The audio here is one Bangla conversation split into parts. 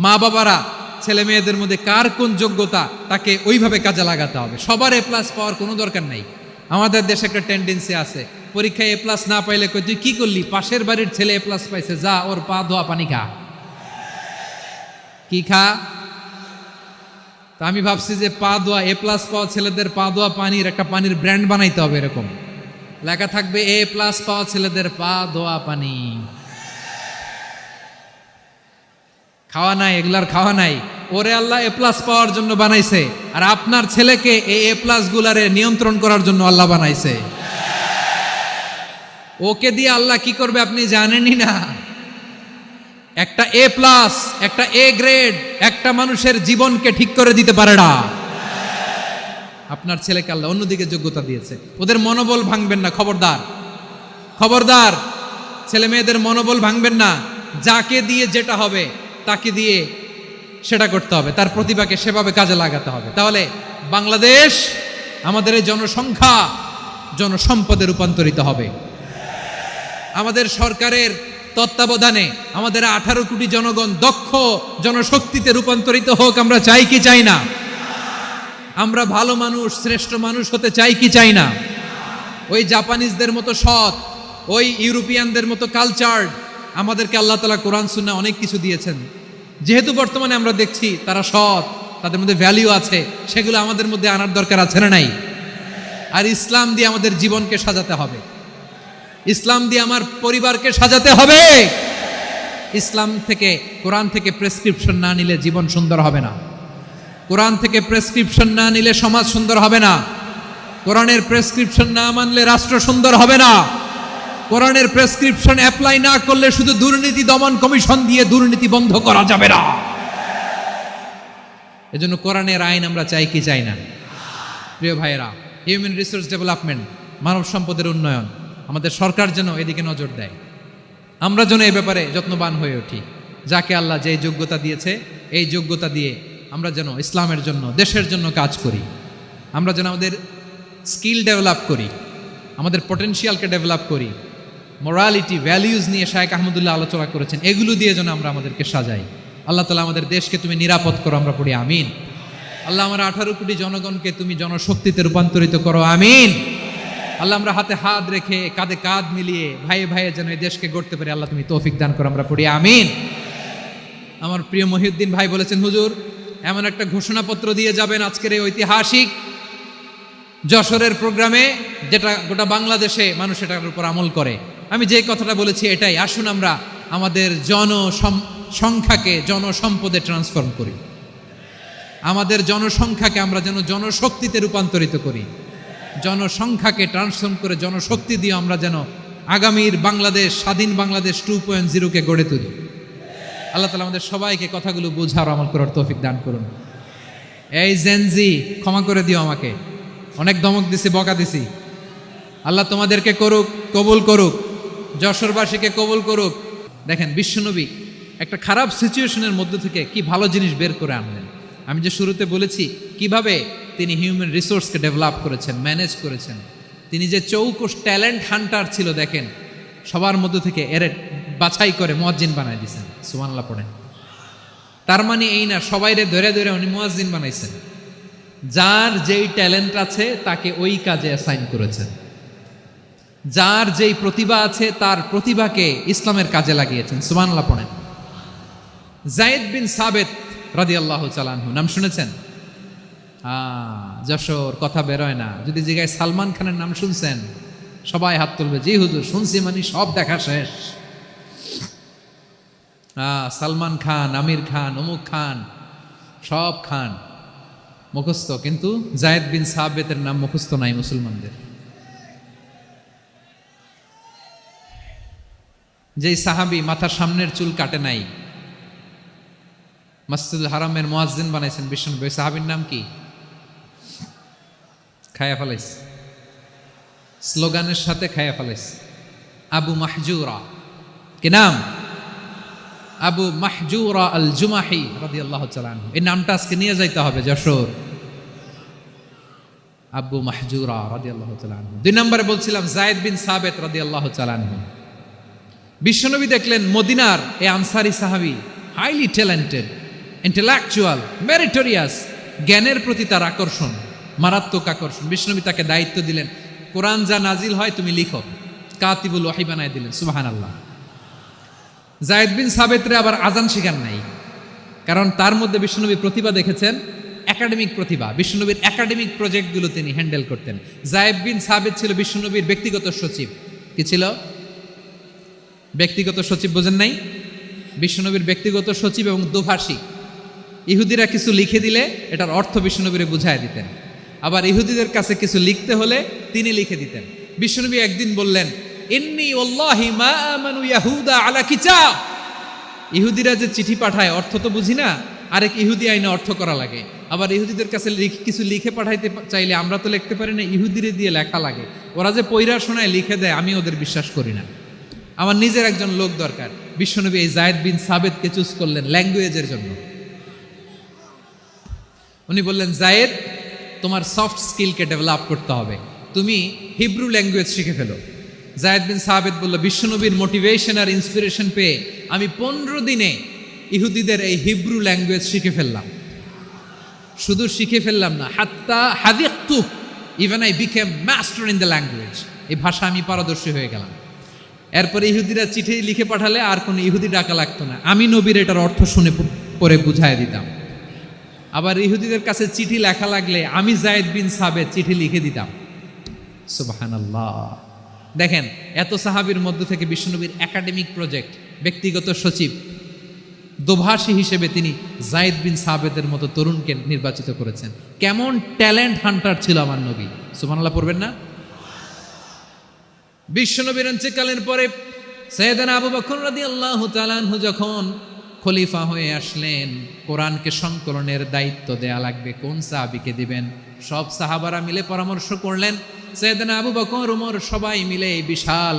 মা বাবারা ছেলে মেয়েদের মধ্যে কার কোন যোগ্যতা তাকে ওইভাবে কাজে লাগাতে হবে। সবার A+ পাওয়ার কোনো দরকার নাই। আমাদের দেশে একটা টেন্ডেন্সি আছে, পরীক্ষায় A+ না পাইলে কই তুই কি করলি, পাশের বাড়ির ছেলে A+ পাইছে, যা ওর পা ধোয়া পানি খা। কি খা? তা আমি ভাবছি যে পা ধোয়া A+ পাওয়া ছেলেদের পা ধোয়া পানির একটা পানির ব্র্যান্ড বানাইতে হবে, এরকম লেখা থাকবে A+ পাওয়া ছেলেদের পা ধোয়া পানি। খাওয়া নাই, এগুলার খাওয়া নাই। ওরে আল্লাহ A+ পাওয়ার জন্য বানাইছে, আর আপনার ছেলেকে এই A+ গুলারে নিয়ন্ত্রণ করার জন্য আল্লাহ বানাইছে। ওকে দিয়ে আল্লাহ কি করবে আপনি জানেনই না। একটা A+, একটা A গ্রেড একটা মানুষের জীবনকে ঠিক করে দিতে পারে না। আপনার ছেলেকে আল্লাহ অন্যদিকে যোগ্যতা দিয়েছে। ওদের মনোবল ভাঙবেন না, খবরদার খবরদার। ছেলে মেয়েদের মনোবল ভাঙবেন না। যাকে দিয়ে যেটা হবে তাকে দিয়ে সেটা করতে হবে, তার প্রতিভাকে সেভাবে কাজে লাগাতে হবে। তাহলে বাংলাদেশ আমাদের এই জনসংখ্যা জনসম্পদে রূপান্তরিত হবে। আমাদের সরকারের তত্ত্বাবধানে আমাদের 18 কোটি জনগণ দক্ষ জনশক্তিতে রূপান্তরিত হোক, আমরা চাই কি চাই না? আমরা ভালো মানুষ, শ্রেষ্ঠ মানুষ হতে চাই কি চাই না? ওই জাপানিজদের মতো সৎ, ওই ইউরোপিয়ানদের মতো কালচার্ড আমাদেরকে আল্লাহ তাআলা কোরআন সুন্নাহ অনেক কিছু দিয়েছেন। যেহেতু বর্তমানে আমরা দেখছি তারা সৎ, তাদের মধ্যে ভ্যালিউ আছে, সেগুলো আমাদের মধ্যে আনার দরকার আছে না নাই? আর ইসলাম দিয়ে আমাদের জীবনকে সাজাতে হবে, ইসলাম দিয়ে আমার পরিবারকে সাজাতে হবে। ইসলাম থেকে, কোরআন থেকে প্রেসক্রিপশন না নিলে জীবন সুন্দর হবে না। কোরআন থেকে প্রেসক্রিপশন না নিলে সমাজ সুন্দর হবে না। কোরআনের প্রেসক্রিপশন না মানলে রাষ্ট্র সুন্দর হবে না। কোরআনের প্রেসক্রিপশন অ্যাপ্লাই না করলে শুধু দুর্নীতি দমন কমিশন দিয়ে দুর্নীতি বন্ধ করা যাবে না। এজন্য কোরআনের আইন আমরা চাই কি চাই না? প্রিয় ভাইয়েরা, হিউম্যান রিসোর্স ডেভেলপমেন্ট, মানব সম্পদের উন্নয়ন, আমাদের সরকার যেন এদিকে নজর দেয়। আমরা যেন এই ব্যাপারে যত্নবান হয়ে উঠি। যাকে আল্লাহ যে যোগ্যতা দিয়েছে, এই যোগ্যতা দিয়ে আমরা যেন ইসলামের জন্য, দেশের জন্য কাজ করি। আমরা যেন আমাদের স্কিল ডেভেলপ করি, আমাদের পটেনশিয়ালকে ডেভেলপ করি। মোরালিটি, ভ্যালিউজ নিয়ে শায়েখ আহমদুল্লাহ আলোচনা করেছেন, এগুলো দিয়ে যেন আমরা আমাদেরকে সাজাই। আল্লাহ তাআলা আমাদের দেশকে তুমি নিরাপদ করো, আমরা পড়ি আমিন। আল্লাহ আমার 18 কোটি জনগণকে তুমি জনশক্তিতে রূপান্তরিত করো, আমিন। আল্লাহ আমরা হাতে হাত রেখে, কাঁধে কাঁধ মিলিয়ে, ভাইয়ে ভাইয়ে যেন এই দেশকে গড়তে পারি, আল্লাহ তুমি তৌফিক দান করো, আমরা পড়ি আমিন। আমার প্রিয় মহিউদ্দিন ভাই বলেছেন, হুজুর এমন একটা ঘোষণাপত্র দিয়ে যাবেন আজকের এই ঐতিহাসিক যশোরের প্রোগ্রামে, যেটা গোটা বাংলাদেশে মানুষ এটার উপর আমল করে। আমি যে কথাটা বলেছি এটাই, আসুন আমরা আমাদের জনসংখ্যাকে জনসম্পদে ট্রান্সফর্ম করি। আমাদের জনসংখ্যাকে আমরা যেন জনশক্তিতে রূপান্তরিত করি। জনসংখ্যাকে ট্রান্সফর্ম করে জনশক্তি দিয়ে আমরা যেন আগামীর বাংলাদেশ, স্বাধীন বাংলাদেশ 2.0-কে গড়ে তুলি। আল্লাহ তাআলা আমাদের সবাইকে কথাগুলো বোঝার, আমল করার তৌফিক দান করুন। এই জেনজি, ক্ষমা করে দিও আমাকে, অনেক ধমক দিছি, বকা দিছি। আল্লাহ তোমাদেরকে করুক, কবুল করুক, যশোরবাসীকে কবুল করুক। দেখেন বিশ্বনবী একটা খারাপ সিচুয়েশনের মধ্যে থেকে কি ভালো জিনিস বের করে আনলেন। আমি যে শুরুতে বলেছি কিভাবে তিনি হিউম্যান রিসোর্সকে ডেভেলপ করেছেন, ম্যানেজ করেছেন। তিনি যে চৌকস ট্যালেন্ট হান্টার ছিল, দেখেন সবার মধ্যে থেকে এর বাছাই করে মুয়াজ্জিন বানাই দিয়েছেন। সুবহানাল্লাহ পড়েন। তার মানে এই না সবাইরে ধরে ধরে উনি মুয়াজ্জিন বানাইছেন। যার যেই ট্যালেন্ট আছে তাকে ওই কাজে অ্যাসাইন করেছেন। যার যেই প্রতিভা আছে তার প্রতিভাকে ইসলামের কাজে লাগিয়েছেন। সুবহানাল্লাহ পড়েন। যায়েদ বিন সাবেত রাদিয়াল্লাহু তাআলা আনহু, নাম শুনেছেন? যশোর, কথা বেরোয় না। যদি জিগায় সালমান খানের নাম শুনছেন, সবাই হাত তুলবে, জি হুজুর শুনছি, মানে সব দেখা শেষ। সালমান খান, আমির খান, অমুক খান, সব খান মুখস্থ, কিন্তু যায়েদ বিন সাবেতের নাম মুখস্থ নাই মুসলমানদের। যেই সাহাবী মাথার সামনের চুল কাটে নাই, মসজিদুল হারামের মুয়াজ্জিন বানাইছেন বিশ্বনবী, সাহাবীর নাম কি? খায়া ফেলাইস, স্লোগানের সাথে খায়া ফেলাইস। আবু মাহজুরা, কি নাম? আবু মাহজুরা আল জুমাহি রাদিয়াল্লাহু তাআলা আনহু। এই নামটা আজকে নিয়ে যাইতে হবে যশোর। আবু মাহজুরা রাদিয়াল্লাহু তাআলা আনহু। 2 নম্বরে বলছিলাম যায়েদ বিন সাবেত রাদিয়াল্লাহু তাআলা আনহু। বিশ্বনবী দেখলেন মদিনার এই আনসারী সাহাবী হাইলি ট্যালেন্টেড, ইন্টেলেকচুয়াল, মেরিটোরিয়াস, জ্ঞানের প্রতি তার আকর্ষণ, মারাত্মক আকর্ষণ। বিশ্বনবী তাকে দায়িত্ব দিলেন, কোরআন যা নাজিল হয় তুমি লিখো, কাতিবুল ওয়াহি বানায় দিলেন। সুবহানাল্লাহ। যায়েদ বিন সাবেতরে আবার আজান শিখান নাই, কারণ তার মধ্যে বিশ্বনবী প্রতিভা দেখেছেন, একাডেমিক প্রতিভা। বিশ্বনবীর একাডেমিক প্রজেক্টগুলো তিনি হ্যান্ডেল করতেন। যায়েদ বিন সাবেত ছিল বিশ্বনবীর ব্যক্তিগত সচিব। কি ছিল? ব্যক্তিগত সচিব, বোঝেন নাই? বিশ্বনবীর ব্যক্তিগত সচিব এবং দোভাষী। ইহুদিরা কিছু লিখে দিলে এটার অর্থ বিশ্বনবীরে বুঝায় দিতেন, আবার ইহুদিদের কাছে কিছু লিখতে হলে তিনি লিখে দিতেন। বিশ্বনবী একদিন বললেন, ইন্নী ওয়াল্লাহি মা আমানু ইয়াহুদা আলা কিতাব। ইহুদিরা যে চিঠি পাঠায় অর্থ তো বুঝি না, আরেক ইহুদি আইনে অর্থ করা লাগে। আবার ইহুদিদের কাছে কিছু লিখে পাঠাইতে চাইলে আমরা তো লিখতে পারি না, ইহুদিরে দিয়ে লেখা লাগে। ওরা যে পয়রা শোনায় লিখে দেয়, আমি ওদের বিশ্বাস করি না, আমার নিজের একজন লোক দরকার। বিশ্বনবী এই যায়েদ বিন সাবেতকে চুজ করলেন ল্যাঙ্গুয়েজের জন্য। উনি বললেন, যায়েদ, তোমার সফট স্কিলকে ডেভেলপ করতে হবে, তুমি হিব্রু ল্যাঙ্গুয়েজ শিখে ফেলো। যায়েদ বিন সাবেত বলল, বিশ্বনবীর মোটিভেশন আর ইন্সপিরেশন পেয়ে আমি 15 দিনে ইহুদিদের এই হিব্রু ল্যাঙ্গুয়েজ শিখে ফেললাম। শুধু শিখে ফেললাম না, হাত্তা হাদিকতু, even I became master in the language. এই ভাষা আমি পারদর্শী হয়ে গেলাম। এরপরে ইহুদিরা চিঠি লিখে পাঠালে আর কোনো ইহুদি ডাকা লাগতো না, আমি নবীর এটার অর্থ শুনে পরে বুঝাই দিতাম। আবার ইহুদিদের কাছে চিঠি লেখা লাগলে আমি যায়েদ বিন সাবেত চিঠি লিখে দিতাম। সুবহানাল্লাহ। দেখেন, এত সাহাবীর মধ্য থেকে বিশ্বনবীর একাডেমিক প্রজেক্ট, ব্যক্তিগত সচিব, দোভাষী হিসেবে তিনি যায়েদ বিন সাবেতের মতো তরুণকে নির্বাচিত করেছেন। কেমন ট্যালেন্ট হান্টার ছিল আমার নবী! সুবহানাল্লাহ পড়বেন না? বিশ্বনবীর ইন্তেকালের পরে সাইয়েদনা আবু বকর রাদিয়াল্লাহু তাআলা আনহু যখন খলিফা হয়ে আসলেন, কোরআনকে সংকলনের দায়িত্ব দেয়া লাগবে, কোন সাহাবীকে দিবেন? সব সাহাবারা মিলে পরামর্শ করলেন। সাইয়েদনা আবু বকর, ওমর সবাই মিলে এই বিশাল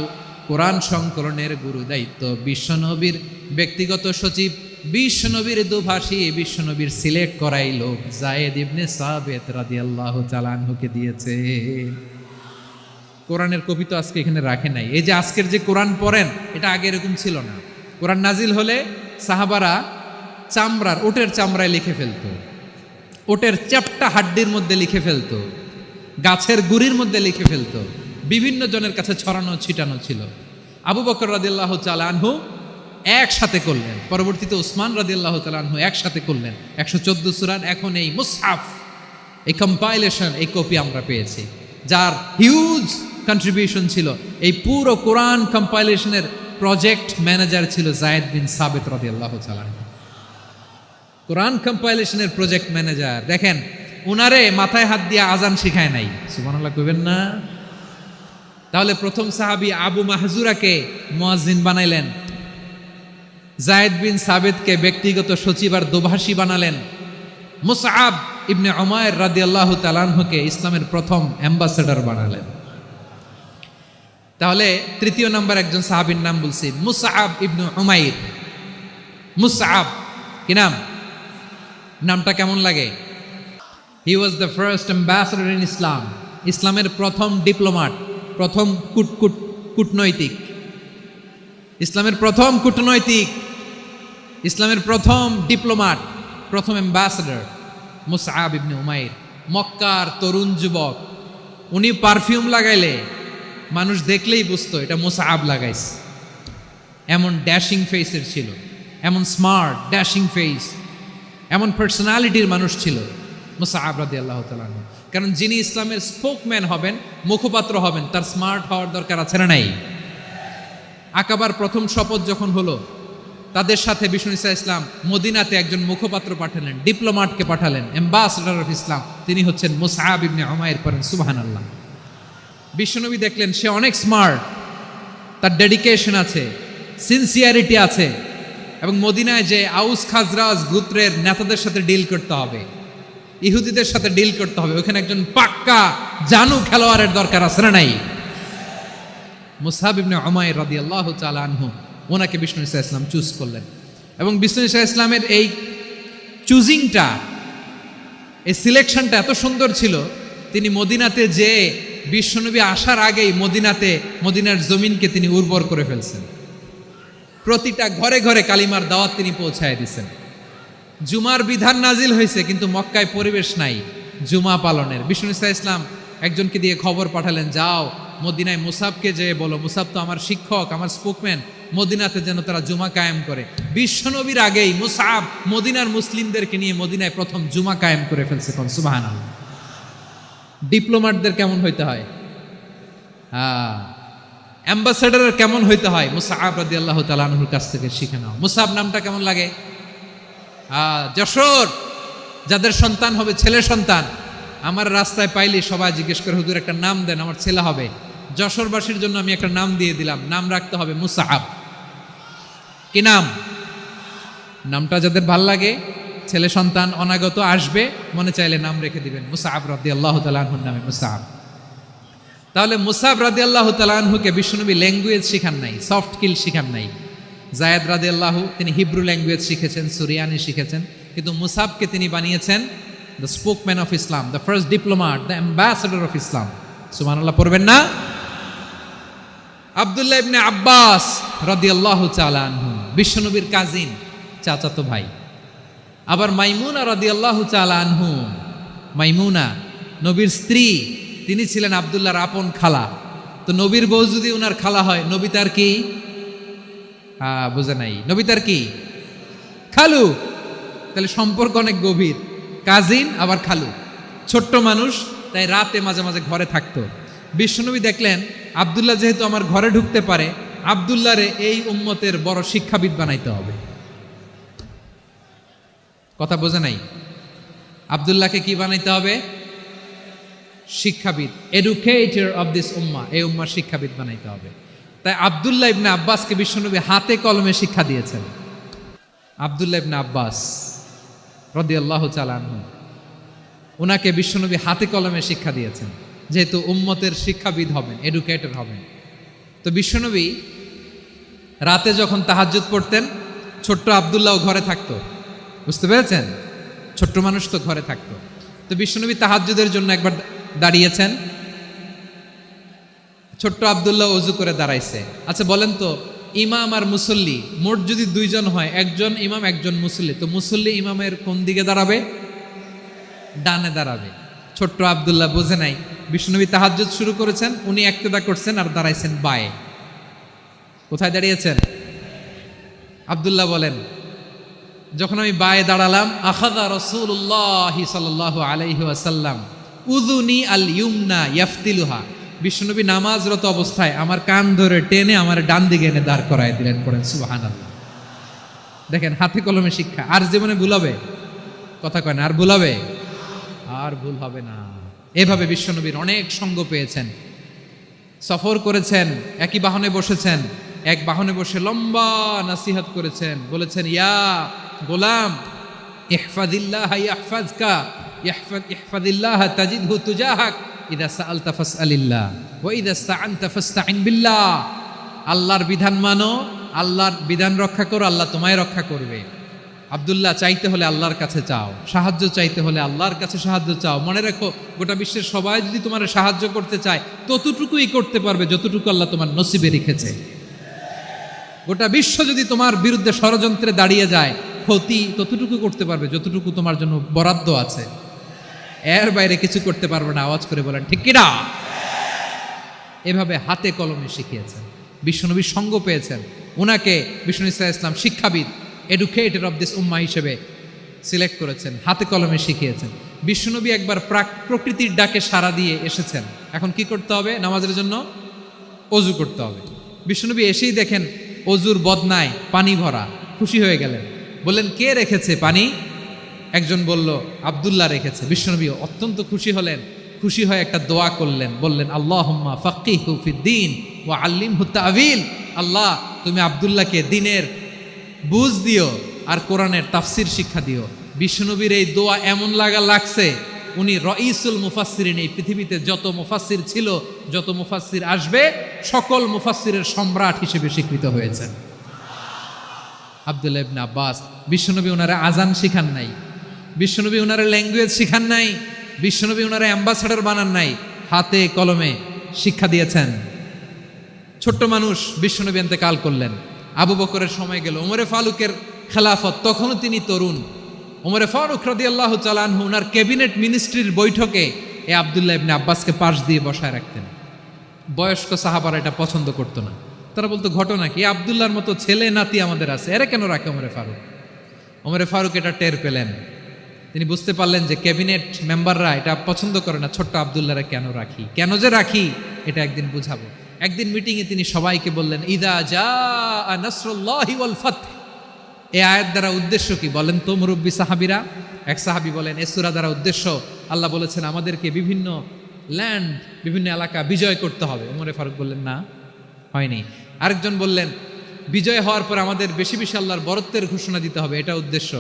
কোরআন সংকলনের গুরু দায়িত্ব বিশ্বনবীর ব্যক্তিগত সচিব, বিশ্বনবীর দোভাষী, বিশ্বনবীর সিলেক্ট করাই লোক যায়েদ ইবনে সাবেত রাদিয়াল্লাহু তাআলা আনহুকে দিয়েছে। কোরআনের কপি তো আজকে এখানে রাখে নাই। এই যে আজকের যে কোরআন পড়েন, এটা আগে এরকম ছিল না। কোরআন নাজিল হলে সাহাবারা চামড়ার, ওটের চামড়ায় লিখে ফেলতো, ওটের চ্যাপ্টা হাড্ডির মধ্যে লিখে ফেলতো, গাছের গুড়ির মধ্যে লিখে ফেলতো, বিভিন্ন জনের কাছে ছড়ানো ছিটানো ছিল। আবু বকর রাদিয়াল্লাহু তাআলা আনহু একসাথে করলেন, পরবর্তীতে উসমান রাদিয়াল্লাহু তাআলা আনহু একসাথে করলেন 114 সূরার। এখন এই মুসহাফ, এই কম্পাইলেশন, এই কপি আমরা পেয়েছি, যার হিউজ কন্ট্রিবিউশন ছিল। এই পুরো কোরআন কম্পাইলেশনের প্রজেক্ট ম্যানেজার ছিল যায়েদ বিন সাবেত রাদিয়াল্লাহু তাআলা। কোরআন কম্পাইলেশনের প্রজেক্ট ম্যানেজার। দেখেন, উনারে মাথায় হাত দিয়ে আজান শিখায় নাই। সুবহানাল্লাহ কইবেন না? তাহলে প্রথম সাহাবী আবু মাহজুরাকে মুয়াজ্জিন বানাইলেন, যায়েদ বিন সাবেতকে ব্যক্তিগত সচিব আর দোভাষী বানালেন, মুসআব ইবনে উমাইর রাদিয়াল্লাহু তাআলা আনহুকে ইসলামের প্রথম অ্যাম্বাসেডর বানালেন। তাহলে তৃতীয় নাম্বার একজন সাহাবীর নাম বলছি, মুসআব ইবনে উমাইর। মুসআব কি নাম? নামটা কেমন লাগে? He was the first ambassador in Islam. ইসলামের প্রথম ডিপ্লোম্যাট, প্রথম কূটনৈতিক, ইসলামের প্রথম কূটনৈতিক, ইসলামের প্রথম ডিপ্লোম্যাট, প্রথম অ্যাম্বাসেডর মুসআব ইবনে উমাইর। মক্কার তরুণ যুবক, উনি পারফিউম লাগাইলে মানুষ দেখলেই বুঝতো এটা মুসআব লাগাইছে। এমন ড্যাশিং ফেসের ছিল, এমন স্মার্ট ড্যাশিং ফেস, এমন পার্সোনালিটির মানুষ ছিল মুসআব রাদিয়াল্লাহু তাআলা। কারণ যিনি ইসলামের স্পোকম্যান হবেন, মুখপাত্র হবেন, তার স্মার্ট হওয়ার দরকার আছে না নাই? আকাবার প্রথম শপথ যখন হলো, তাদের সাথে বিষ্ণু ঈসা ইসলাম মদিনাতে একজন মুখপাত্র পাঠালেন, ডিপ্লোম্যাটকে পাঠালেন, অ্যাম্বাসেডর অফ ইসলাম। তিনি হচ্ছেন মুসআব ইবনে উমাইর। পড়েন সুবহানাল্লাহ। বিশ্বনবী দেখলেন সে অনেক স্মার্ট, তার ডেডিকেশন আছে, সিনসিয়ারিটি আছে, এবং মদিনায় যে আউস খাজরাজ গোত্রের নেতাদের সাথে ডিল করতে হবে, ইহুদিদের সাথে ডিল করতে হবে, ওখানে একজন পাক্কা জানু খেলোয়াড়ের দরকার আছে না নাই? মুসআব ইবনে উমাইর রাদিয়াল্লাহু তাআলা আনহু, ওনাকে বিষ্ণু ঈসা ইসলাম চুজ করলেন। এবং বিষ্ণু ঈসা ইসলামের এই চুজিংটা, এই সিলেকশনটা এত সুন্দর ছিল, তিনি মদিনাতে যে বিশ্বনবী আসার আগেই মদিনার জমিনকে তিনি উর্বর করে ফেলছেন। প্রতিটা ঘরে ঘরে কালিমার দাওয়াত তিনি পৌঁছায় দিয়েছেন। জুমার বিধান নাজিল হয়েছে কিন্তু মক্কায় পরিবেশ নাই জুমা পালনের। বিষ্ণু ইসলাম একজনকে দিয়ে খবর পাঠালেন, যাও মদিনায় মুসাবকে যেয়ে বলো, মুসাব তো আমার শিক্ষক, আমার স্পোকম্যান, মদিনাতে যেন তারা জুমা কায়েম করে। বিশ্বনবীর আগেই মুসাব মদিনার মুসলিমদেরকে নিয়ে মদিনায় প্রথম জুমা কায়েম করে ফেলছে। সুবহানাল্লাহ। ডিপ্লোম্যাটদের কেমন হইতে হয়, অ্যাম্বাসেডারের কেমন হইতে হয়, মুসাব রাদিয়াল্লাহু তাআলা আনহুর কাছ থেকে শিখে নাও। মুসাব নামটা কেমন লাগে? যশোর যাদের সন্তান হবে, ছেলে সন্তান, আমার রাস্তায় পাইলে সবাই জিজ্ঞেস করে, হুজুর একটা নাম দেন, আমার ছেলে হবে। যশোরবাসীর জন্য আমি একটা নাম দিয়ে দিলাম, নাম রাখতে হবে মুসাব। কি নাম? নামটা যাদের ভাল লাগে, ছেলে সন্তান অনাগত আসবে, মনে চাইলে নাম রেখে দিবেন মুসাব রাদিয়াল্লাহু তাআলা আনহুর নামে মুসাব। তাহলে মুসাব রাদিয়াল্লাহু তাআলা আনহুকে বিশ্বনবী ল্যাঙ্গুয়েজ শিখান নাই, সফট স্কিল শিখান নাই। জায়েদ রাদিয়াল্লাহু তিনি হিব্রু ল্যাঙ্গুয়েজ শিখেছেন, সুরিয়ানি শিখেছেন, কিন্তু মুসাবকে তিনি বানিয়েছেন the spokesman of Islam, the first diplomat, the ambassador of Islam. সুবহানাল্লাহ পড়বেন না? আব্দুল্লাহ ইবনে আব্বাস রাদিয়াল্লাহু তাআলা আনহু বিশ্বনবীর কাজিন, চাচাতো ভাই। আবার মাইমুনা রাদিয়াল্লাহু তাআলা আনহু, মাইমুনা নবীর স্ত্রী, তিনি ছিলেন আব্দুল্লাহর আপন খালা। তো নবীর বউ যদি ওনার খালা হয়, নবী তার কি? বুঝে নাই, নবী তার কি? খালু। তাহলে সম্পর্ক অনেক গভীর, কাজিন আবার খালু। ছোট্ট মানুষ, তাই রাতে মাঝে মাঝে ঘরে থাকতো। বিশ্বনবী দেখলেন আব্দুল্লাহ যেহেতু আমার ঘরে ঢুকতে পারে, আব্দুল্লাহরে এই উম্মতের বড় শিক্ষাবিদ বানাইতে হবে। কথা বোঝে নাই? আব্দুল্লাহকে কি বানাইতে হবে? শিক্ষাবিদ, এডুকেটর অফ দিস উম্মা, এই উম্মার শিক্ষাবিদ বানাইতে হবে। তাই আব্দুল্লাহ ইবনে আব্বাসকে বিশ্বনবী হাতে কলমে শিক্ষা দিয়েছেন। আব্দুল্লাহ ইবনে আব্বাস রাদিয়াল্লাহু তাআলা আনহু, ওনাকে বিশ্বনবী হাতে কলমে শিক্ষা দিয়েছেন, যেহেতু উম্মতের শিক্ষাবিদ হবেন, এডুকেটর হবেন। তো বিশ্বনবী রাতে যখন তাহাজ্জুদ পড়তেন, ছোট্ট আব্দুল্লাহ ঘরে থাকতো। বুঝতে পেরেছেন? ছোট্ট মানুষ তো ঘরে থাকতো। তো বিশ্বনবী তাহাজ্জুদের জন্য একবার দাঁড়িয়েছেন, ছোট্ট আব্দুল্লাহ ওযু করে দাঁড়াইছে। আচ্ছা বলেন তো, ইমাম আর মুসল্লি মোট যদি দুইজন হয়, একজন ইমাম একজন মুসল্লি, তো মুসল্লি ইমামের কোন দিকে দাঁড়াবে? ডানে দাঁড়াবে। ছোট্ট আব্দুল্লাহ বোঝে নাই, বিশ্বনবী তাহাজ্জুদ শুরু করেছেন, উনি ইক্তেদা করছেন আর দাঁড়াইছেন বায়ে। কোথায় দাঁড়িয়েছেন? আব্দুল্লাহ বলেন, যখন আমি বায়ে দাঁড়ালাম, আখাযা রাসূলুল্লাহ সাল্লাল্লাহু আলাইহি ওয়াসাল্লাম উযুনি আল ইউমনা ইয়াফতিলুহা, বিশ্বনবী নামাজরত অবস্থায় আমার কান ধরে টেনে আমার ডান দিকে এনে দাঁড় করায় দিলেন। পড়েন সুবহানাল্লাহ। দেখেন হাতে কলমে শিক্ষা। আর জীবনে ভুল হবে? কথা কয় না, আর ভুল হবে? আর ভুল হবে না। এভাবে বিশ্বনবীর অনেক সঙ্গ পেয়েছেন, সফর করেছেন, একই বাহনে বসেছেন, এক বাহনে বসে লম্বা নাসিহত করেছেন, বলেছেন, ইয়া গোলাম ইহফাজিল্লাহ ইয়াহফাজকা, ইহফাজিল্লাহ তাজিদহু তুজাহাক, ইদা সাআলতা ফাসআলিল্লাহ ওয়া ইদা ইসতাআনতা ফাসতাইন বিল্লাহ। আল্লাহর বিধান মানো, আল্লাহর বিধান রক্ষা করো, আল্লাহ তোমায় রক্ষা করবে। আব্দুল্লাহ, চাইতে হলে আল্লাহর কাছে চাও, সাহায্য চাইতে হলে আল্লাহর কাছে সাহায্য চাও। মনে রাখো, গোটা বিশ্বের সবাই যদি তোমার সাহায্য করতে চায়, ততটুকুই করতে পারবে যতটুকু আল্লাহ তোমার নসিবে রেখেছে। গোটা বিশ্ব যদি তোমার বিরুদ্ধে ষড়যন্ত্রে দাঁড়িয়ে যায়, ক্ষতি ততটুকু করতে পারবে যতটুকু তোমার জন্য বরাদ্দ আছে, এর বাইরে কিছু করতে পারবে না। আওয়াজ করে বলেন ঠিক কিনা? এভাবে হাতে কলমে শিখিয়েছেন, বিশ্বনবীর সঙ্গ পেয়েছেন। ওনাকে বিষ্ণু ইসলাম শিক্ষাবিদ, এডুকেটর অফ দিস উম্মাহ হিসেবে সিলেক্ট করেছেন, হাতে কলমে শিখিয়েছেন। বিশ্বনবী একবার প্রকৃতির ডাকে সাড়া দিয়ে এসেছেন। এখন কি করতে হবে? নামাজের জন্য অজু করতে হবে। বিশ্বনবী এসেই দেখেন অজুর বদনায় পানি ভরা, খুশি হয়ে গেলেন, বললেন, কে রেখেছে পানি? একজন বলল, আব্দুল্লাহ রেখেছে। বিশ্বনবী অত্যন্ত খুশি হলেন, খুশি হয়ে একটা দোয়া করলেন, বললেন, আল্লাহুম্মা ফাক্কিহু ফিদ্দীন ওয়া আল্লিমহু তা'ওয়ীল। আল্লাহ, তুমি আব্দুল্লাহকে দ্বীনের বুঝ দিও আর কোরআনের তাফসির শিক্ষা দিও। বিশ্বনবীর এই দোয়া এমন লাগছে, উনি রাইসুল মুফাসসিরিন, এই পৃথিবীতে যত মুফাসসির ছিল, যত মুফাসসির আসবে, সকল মুফাসসিরের সম্রাট হিসেবে স্বীকৃত হয়েছেন আব্দুল্লাহ ইবনে আব্বাস। বিশ্বনবী ওনারা আজান শিখান নাই, বিশ্বনবী ওনারা ল্যাঙ্গুয়েজ শিখান নাই, বিশ্বনবী ওনারা অ্যাম্বাসাডর বানান নাই, হাতে কলমে শিক্ষা দিয়েছেন। ছোট্ট মানুষ, বিশ্বনবী ইন্তেকাল করলেন, আবু বকরের সময় গেল, ওমরে ফারুকের খেলাফত, তখনও তিনি তরুণ। ওমরে ফারুক রাদিয়াল্লাহু তাআলা আনহু ওনার ক্যাবিনেট মিনিস্ট্রির বৈঠকে এই আব্দুল্লাহ ইবনে আব্বাসকে পাশ দিয়ে বসায় রাখতেন। বয়স্ক সাহাবারা এটা পছন্দ করতো না, তারা বলতো ঘটনা কি, আব্দুল্লাহর মতো ছেলে নাতি আমাদের আছে, এরা কেন রাখে ওমরে ফারুক? ওমরে ফারুক এটা টের পেলেন, তিনি বুঝতে পারলেন যে ক্যাবিনেট মেম্বাররা এটা পছন্দ করে না, ছোট্ট আব্দুল্লাহরা কেন রাখি, কেন যে রাখি এটা একদিন বুঝাবো। একদিন মিটিংয়ে তিনি সবাইকে বললেন, ইদা জাআ নাসরুল্লাহি ওয়াল ফাতহ। এই আয়াত দ্বারা উদ্দেশ্য কি বলেন তো মুরব্বী সাহাবীরা? এক সাহাবী বলেন, এই সূরা দ্বারা উদ্দেশ্য আল্লাহ বলেছেন আমাদেরকে বিভিন্ন ল্যান্ড, বিভিন্ন এলাকা বিজয় করতে হবে। ওমরে ফারুক বললেন না, হয়নি। আরেকজন বললেন, বিজয় হওয়ার পর আমাদের বেশি বেশি আল্লাহর বরত্বের ঘোষণা দিতে হবে, এটা উদ্দেশ্য।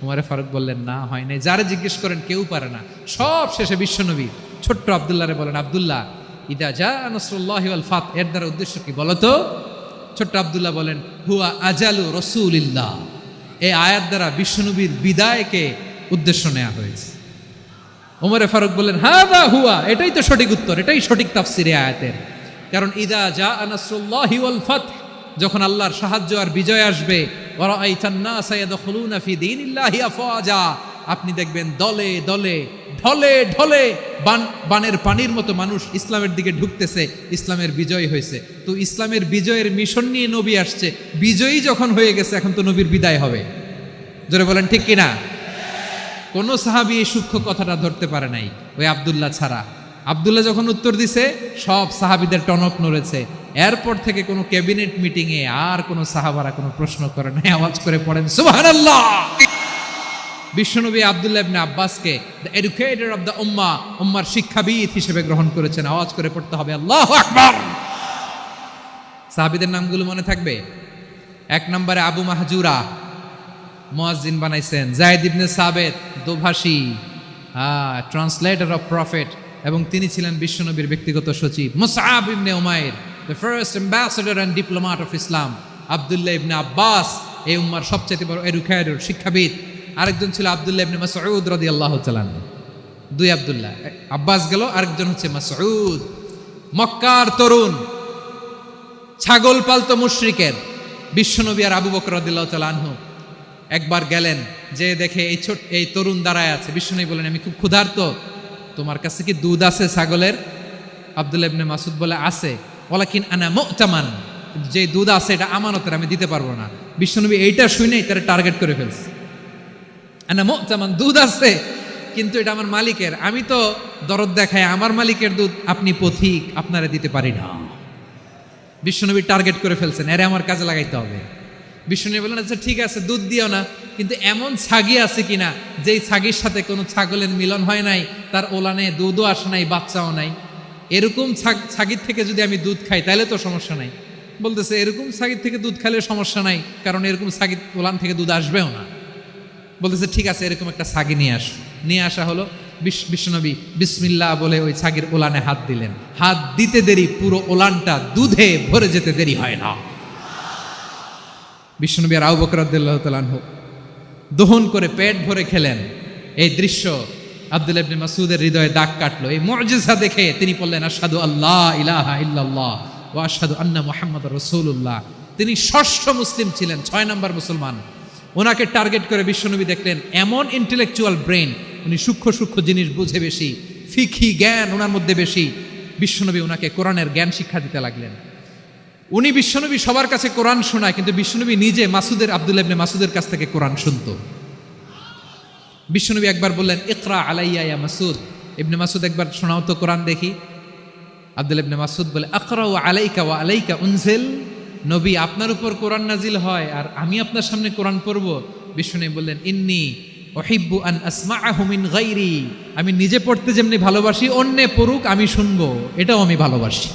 ওমরে ফারুক বললেন না, হয় নাই। যারা জিজ্ঞেস করেন কেউ পারে না। সব শেষে বিশ্বনবী ছোট্ট আব্দুল্লাহরে বলেন, আব্দুল্লাহ ইদা জাআ নাসরুল্লাহি ওয়াল ফাতহ এর দ্বারা উদ্দেশ্য কি বলো তো? ছোট্ট আব্দুল্লাহ বলেন, হুয়া আজালু রাসূলিল্লাহ। এই আয়াত দ্বারা বিশ্বনবীর বিদায়কে উদ্দেশ্য নেওয়া হয়েছে। ওমরে ফারুক বললেন, হাদা হুয়া, এটাই তো সঠিক উত্তর, এটাই সঠিক তাফসীর এই আয়াতের। কারণ ইদা জাআ নাসরুল্লাহি ওয়াল ফাতহ, যখন আল্লাহর সাহায্য আর বিজয় আসবে, ওয়া রাআইতান নাসা ইয়াদখুলুনা ফি দীনিল্লাহি আফওয়াজা, আপনি দেখবেন দলে দলে ঢলে ঢলে বানের পানির মতো মানুষ ইসলামের দিকে ঢুকতেছে, ইসলামের বিজয় হয়েছে। তো ইসলামের বিজয়ের মিশন নিয়ে নবী আসছে, বিজয়ী যখন হয়ে গেছে এখন তো নবীর বিদায় হবে। জোরে বলেন ঠিক কিনা? কোন সাহাবী এই সূক্ষ্ম কথাটা ধরতে পারে নাই, ওই আব্দুল্লাহ ছাড়া। আব্দুল্লাহ যখন উত্তর দিছে সব সাহাবীদের টনক নড়েছে। এরপর থেকে কোনো ক্যাবিনেট মিটিংয়ে আর কোনো সাহাবারা কোনো প্রশ্ন করে নাই, আওয়াজ করে পড়েন সুবহানাল্লাহ। বিশ্বনবী আব্দুল্লাহ ইবনে আব্বাসকে দ্য এডুকেটর অফ দ্য উম্মাহ, উম্মার শিক্ষাবিদ হিসেবে গ্রহণ করেছেন। আওয়াজ করে পড়তে হবে আল্লাহু আকবার। সাহাবীদের নামগুলো মনে থাকবে? এক নম্বরে আবু মাহজুরা, মুয়াজ্জিন বানাইছেন। যায়েদ ইবনে সাবিত, দোভাষী, ট্রান্সলেটর অফ প্রফেট, এবং তিনি ছিলেন বিশ্বনবীর ব্যক্তিগত সচিব। Musab ibn Umair, the first ambassador and diplomat of Islam. Abdullah ibn Abbas, এই উম্মার সবচেয়ে বড় এডুকেটর, শিক্ষাবিদ। আরেকজন ছিল আব্দুল্লাহ ইবনে মাসউদ রাদিয়াল্লাহু তাআলা। দুই আব্দুল্লাহ, আব্বাস গেল, আরেকজন হচ্ছে মাসউদ। মক্কার তরুণ, ছাগল পালতো মুশরিকের। বিশ্বনবী আর আবু বকর রাদিয়াল্লাহু তাআলা আনহু একবার গেলেন, যে দেখে এই তরুণ দাঁড়ায় আছে। বিশ্বনবী বলেন, আমি খুব ক্ষুধার্ত, তোমার কাছে কি দুধ আছে ছাগলের? আব্দুল্লাহ ইবনে মাসউদ বলে, আছে। ওয়ালাকিন আনা মুতামান, যে দুধ আছে এটা আমানতের, আমি দিতে পারবো না। বিশ্বনবী এইটা শুনেই তারা টার্গেট করে ফেলছে। আনা মুতামান, দুধ আছে কিন্তু এটা আমার মালিকের, আমি তো দরদ দেখাই, আমার মালিকের দুধ আপনি পথিক, আপনারা দিতে পারি না। বিশ্বনবী টার্গেট করে ফেলছেন, এরে আমার কাজে লাগাইতে হবে। বিশ্বনবী বললেন, আচ্ছা ঠিক আছে, দুধ দিও না, কিন্তু এমন ছাগি আছে কিনা যেই ছাগির সাথে কোনো ছাগলের মিলন হয় নাই, তার ওলানে দুধও আসে নাই, বাচ্চাও নাই, এরকম ছাগির থেকে যদি আমি দুধ খাই তাহলে তো সমস্যা নাই। বলতেছে, এরকম ছাগির থেকে দুধ খাইলে সমস্যা নাই, কারণ এরকম ছাগির ওলান থেকে দুধ আসবেও না। বলতেছে, ঠিক আছে, এরকম একটা ছাগি নিয়ে আস। নিয়ে আসা হলো। বিশ্বনবী বিসমিল্লাহ বলে ওই ছাগির ওলানে হাত দিলেন। হাত দিতে দেরি, পুরো ওলানটা দুধে ভরে যেতে দেরি হয় না। বিশ্বনবী আর আবু বকর রাদিয়াল্লাহু তাআলা আনহু দহন করে পেট ভরে খেলেন। এই দৃশ্য আব্দুল্লাহ ইবনে মাসউদের হৃদয়ে দাগ কাটলো। এই মুজিজা দেখে তিনি বললেন, আশহাদু আল্লা ইলাহা ইল্লাল্লাহ ওয়া আশহাদু আন্না মুহাম্মাদুর রাসূলুল্লাহ। তিনি ষষ্ঠ মুসলিম ছিলেন, 6 নম্বর মুসলমান। ওনাকে টার্গেট করে বিশ্বনবী দেখলেন এমন ইন্টেলেকচুয়াল ব্রেন, উনি সূক্ষ্ম সূক্ষ্ম জিনিস বুঝে বেশি, ফিকহি জ্ঞান ওনার মধ্যে বেশি। বিশ্বনবী ওনাকে কোরআনের জ্ঞান শিক্ষা দিতে লাগলেন। উনি বিশ্বনবী সবার কাছে কোরআন শোনায়, কিন্তু বিশ্বনবী নিজে আব্দুল্লাহ ইবনে মাসউদের কাছ থেকে কোরআন শুনতো। বিশ্বনবী একবার বললেন, ইকরা আলাইয়া ইয়া মাসউদ। ইবনে মাসউদ, একবার শোনাও তো কোরআন দেখি। আব্দুল্লাহ ইবনে মাসউদ বলে, আকরাউ আলাইকা ওয়া আলাইকা উনজিল। নবী, আপনার উপর কোরআন নাজিল হয় আর আমি আপনার সামনে কোরআন পড়ব। বিশ্বনবী বললেন, ইন্নী উহিব্বু আন আসমাআহু মিন গায়রি। আমি নিজে পড়তে যেমনি ভালোবাসি, অন্যে পড়ুক আমি শুনবো, এটাও আমি ভালোবাসি।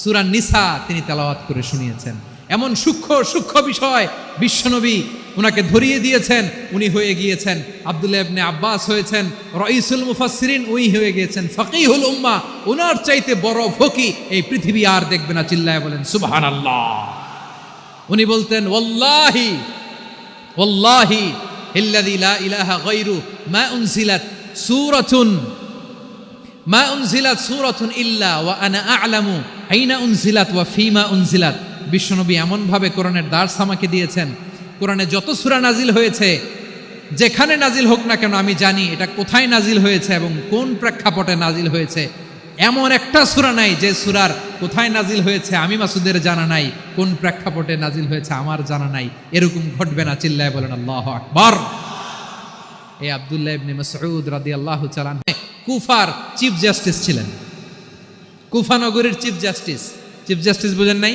সূরা নিসা তিনি তেলাওয়াত করে শুনিয়েছেন। এমন সূক্ষ্ম সূক্ষ্ম বিষয় বিশ্বনবী উনাকে ধরিয়ে দিয়েছেন। উনি হয়ে গিয়েছেন আব্দুল্লাহ ইবনে আব্বাস, হয়েছেন রাইসুল মুফাসসিরিন, উনি হয়ে গিয়েছেন ফাকিহুল উম্মাহ। উনার চাইতে বড় ফকি এই পৃথিবী আর দেখবে না। চিল্লায় বলেন সুবহানাল্লাহ। উনি বলতেন, ওয়াল্লাহি ওয়াল্লাহি ইল্লাযী লা ইলাহা গায়রু মা উনজিলাত সূরাতুন ইল্লা ওয়া আনা আ'লামু আইনা উনজিলাত ওয়া ফীমা উনজিলাত। বিশ্বনবী এমন ভাবে কোরআনের দার্স আমাকে দিয়েছেন, কোরআনে যত সূরা নাজিল হয়েছে যেখানে নাজিল হোক না কেন আমি জানি এটা কোথায় নাজিল হয়েছে এবং কোন প্রেক্ষাপটে নাজিল হয়েছে। এমন একটা সূরা নাই যে সূরার কোথায় নাজিল হয়েছে আমি মাসুদের জানা নাই, কোন প্রেক্ষাপটে নাজিল হয়েছে আমার জানা নাই। এরকম ঘটবে না, চিল্লায় বলেন আল্লাহু আকবার। এই আব্দুল্লাহ ইবনে মাসউদ রাদিয়াল্লাহু তাআলা আনহু কুফার চিফ জাস্টিস ছিলেন। কুফা নগরীর চিফ জাস্টিস। চিফ জাস্টিস বুঝেন নাই?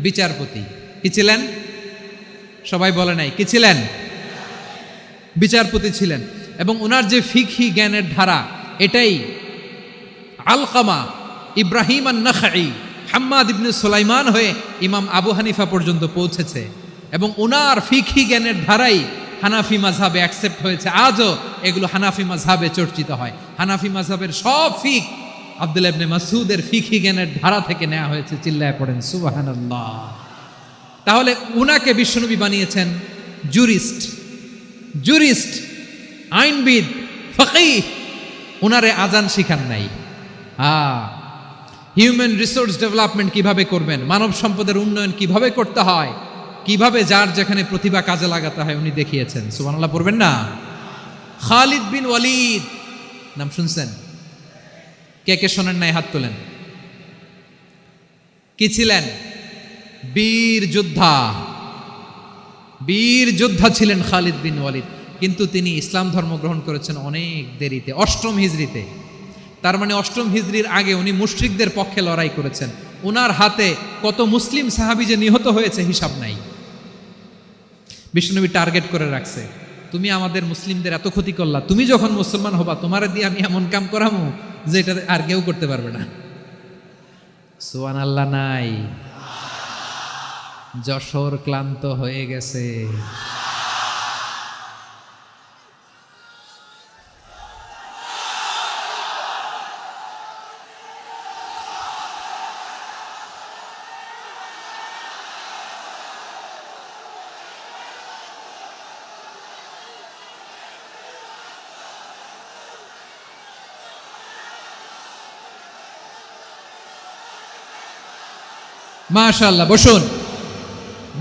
বিচারপতি। কি ছিলেন? সবাই বলে নাই কি ছিলেন? বিচারপতি ছিলেন। এবং ওনার যে ফিকহি জ্ঞানের ধারা, এটাই আলকামা, ইব্রাহিম আন-নাখাই, হাম্মাদ ইবনে সুলাইমান হয়ে ইমাম আবু হানিফা পর্যন্ত পৌঁছেছে। এবং ওনার ফিকহি জ্ঞানের ধারাই হানাফি মাযহাবে অ্যাকসেপ্ট হয়েছে। আজও এগুলো হানাফি মাযহাবে চর্চিত হয়। হানাফি মাযহাবের সব ফিক আব্দুল্লাহ ইবনে মাসউদের ফিকহি জ্ঞানের ধারা থেকে নেওয়া হয়েছে। চিল্লায় পড়েন সুবহানাল্লাহ। তাহলে উনাকে বিশ্বনবী বানিয়েছেন জুরিস্ট, জুরিস্ট, আইনবিদ, ফকিহ। উনারে আজান শিখান নাই। হিউম্যান রিসোর্স ডেভেলপমেন্ট কিভাবে করবেন, মানব সম্পদের উন্নয়ন কিভাবে করতে হয়, কিভাবে যার যেখানে প্রতিভা কাজে লাগাতে হয় উনি দেখিয়েছেন। সুবহানাল্লাহ পড়বেন না? খালিদ বিন ওয়ালিদ নাম শুনছেন? কে কে শোনেন নাই হাত তোলেন। কি ছিলেন? বীর যোদ্ধা। বীর যোদ্ধা ছিলেন খালিদ বিন ওয়ালিদ। কিন্তু তিনি ইসলাম ধর্ম গ্রহণ করেছেন অনেক দেরিতে, 8ম হিজরিতে। তার মানে 8ম হিজরির আগে উনি মুশরিকদের পক্ষে লড়াই করেছেন। উনার হাতে কত মুসলিম সাহাবী যে নিহত হয়েছে হিসাব নাই। বিশ্বনবী টার্গেট করে রাখছে, তুমি আমাদের মুসলিমদের এত ক্ষতি করলা, তুমি যখন মুসলমান হবা তোমার দিয়ে আমি এমন কাম করামু যে এটা আর কেউ করতে পারবে না। সুবহানাল্লাহ নাই? যশোর ক্লান্ত হয়ে গেছে। মাশাআল্লাহ, বসুন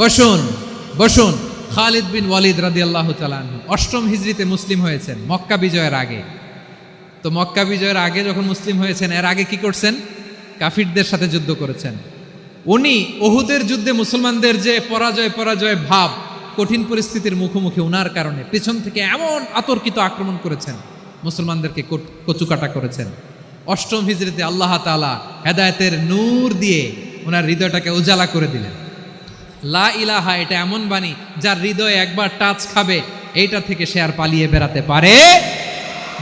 বসুন বসুন। খালিদ বিন ওয়ালিদ রাদিয়াল্লাহু তাআলা আনহু 8ম হিজরিতে মুসলিম হয়েছেন, মক্কা বিজয়ের আগে। তো মক্কা বিজয়ের আগে যখন মুসলিম হয়েছেন, এর আগে কি করছেন? কাফিরদের সাথে যুদ্ধ করেছেন। উনি উহুদের যুদ্ধে মুসলমানদের যে পরাজয় ভাব, কঠিন পরিস্থিতির মুখোমুখি উনার কারণে পেছন থেকে এমন আতর্কিত আক্রমণ করেছেন, মুসলমানদেরকে কচুকাটা করেছেন। 8ম হিজরিতে আল্লাহ তাআলা হেদায়েতের নূর দিয়ে ওনার হৃদয়টাকে উজালা করে দিলেন। লা ইলাহা, এটা এমন বাণী যার হৃদয়ে একবার টাচ খাবে এইটা থেকে সে আর পালিয়ে বেড়াতে পারে।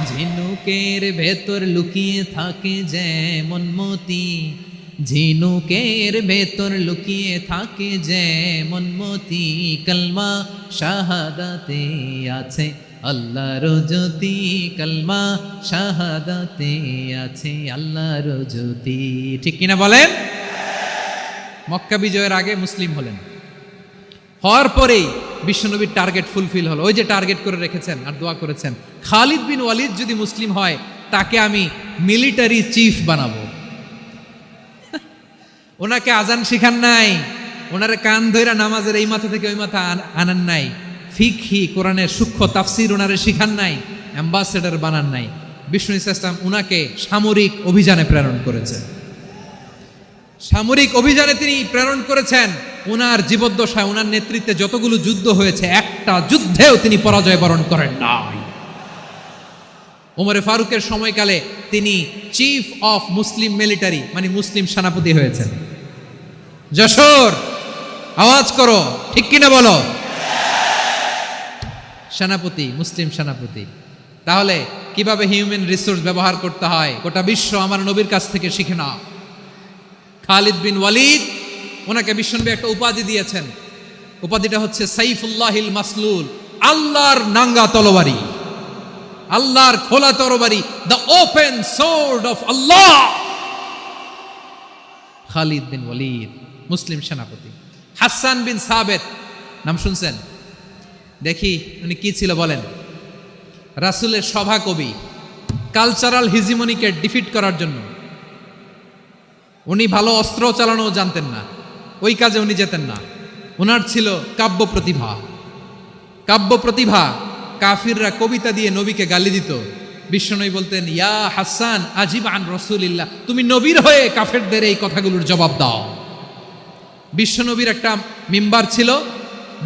ঝিনুকের ভেতর লুকিয়ে থাকে যেমন মতি, ঝিনুকের ভেতর লুকিয়ে থাকে যেমন মতি, কলমা শাহাদাতে আছে আল্লাহর জ্যোতি, কলমা শাহাদাতে আছে আল্লাহর জ্যোতি। ঠিক কিনা বলেন? মক্কা বিজয়ের আগে মুসলিম হলেন, হওয়ার পরেই বিশ্বনবীর টার্গেট ফুলফিল হলো। ওই যে টার্গেট করে রেখেছেন আর দোয়া করেছেন, খালিদ বিন ওয়ালিদ যদি মুসলিম হয় তাকে আমি মিলিটারি চিফ বানাবো। ওনাকে আজান শিখান নাই, ওনারে কান ধইরা নামাজের এই মাথা থেকে ওই মাথা আনান নাই, ফিকহি কোরআনের সূক্ষ্ম তাফসীর ওনারে শিখান নাই, অ্যাম্বাসেডর বানান নাই। বিষ্ণু ইসলাম উনাকে সামরিক অভিযানে প্রেরণ করেছেন। সামরিক অভিযানে তিনি প্রেরণ করেছেন। উনার জীবদ্দশায় উনার নেতৃত্বে যতগুলো যুদ্ধ হয়েছে একটা যুদ্ধেও তিনি পরাজয় বরণ করেন নাই। ওমরে ফারুকের সময়কালে তিনি চিফ অফ মুসলিম মিলিটারি মানে মুসলিম সেনাপতি হয়েছেন। যশোর আওয়াজ করো, ঠিক কিনা বলো? সেনাপতি, মুসলিম সেনাপতি। তাহলে কিভাবে হিউম্যান রিসোর্স ব্যবহার করতে হয় গোটা বিশ্ব আমার নবীর কাছ থেকে শিখে নাও। খালিদ বিন ওয়ালিদ, ওনাকে বিশ্বনবী একটা উপাধি দিয়েছেন। উপাধিটা হচ্ছে সাইফুল্লাহিল মাসলুল, আল্লাহর নাঙ্গা তরবারি, আল্লাহর খোলা তরবারি, দ্য ওপেন সোর্ড অফ আল্লাহ। খালিদ বিন ওয়ালিদ মুসলিম সেনাপতি। হাসান বিন সাবেত নাম শুনছেন? দেখি উনি কি ছিল বলেন। রাসূলের সভা কবি, কালচারাল হিজিমনিকে ডিফিট করার জন্য উনি ভালো অস্ত্র চালানো জানতেন না, ওই কাজে উনি যেতেন না। ওনার ছিল কাব্য প্রতিভা। কাব্য প্রতিভা কাফিররা কবিতা দিয়ে নবীকে গালি দিত, বিশ্বনবী বলতেন, ইয়া হাসান আজিব আন রাসূলিল্লাহ, তুমি নবীর হয়ে কাফেরদের এই কথাগুলোর জবাব দাও। বিশ্বনবীর একটা মিম্বার ছিল,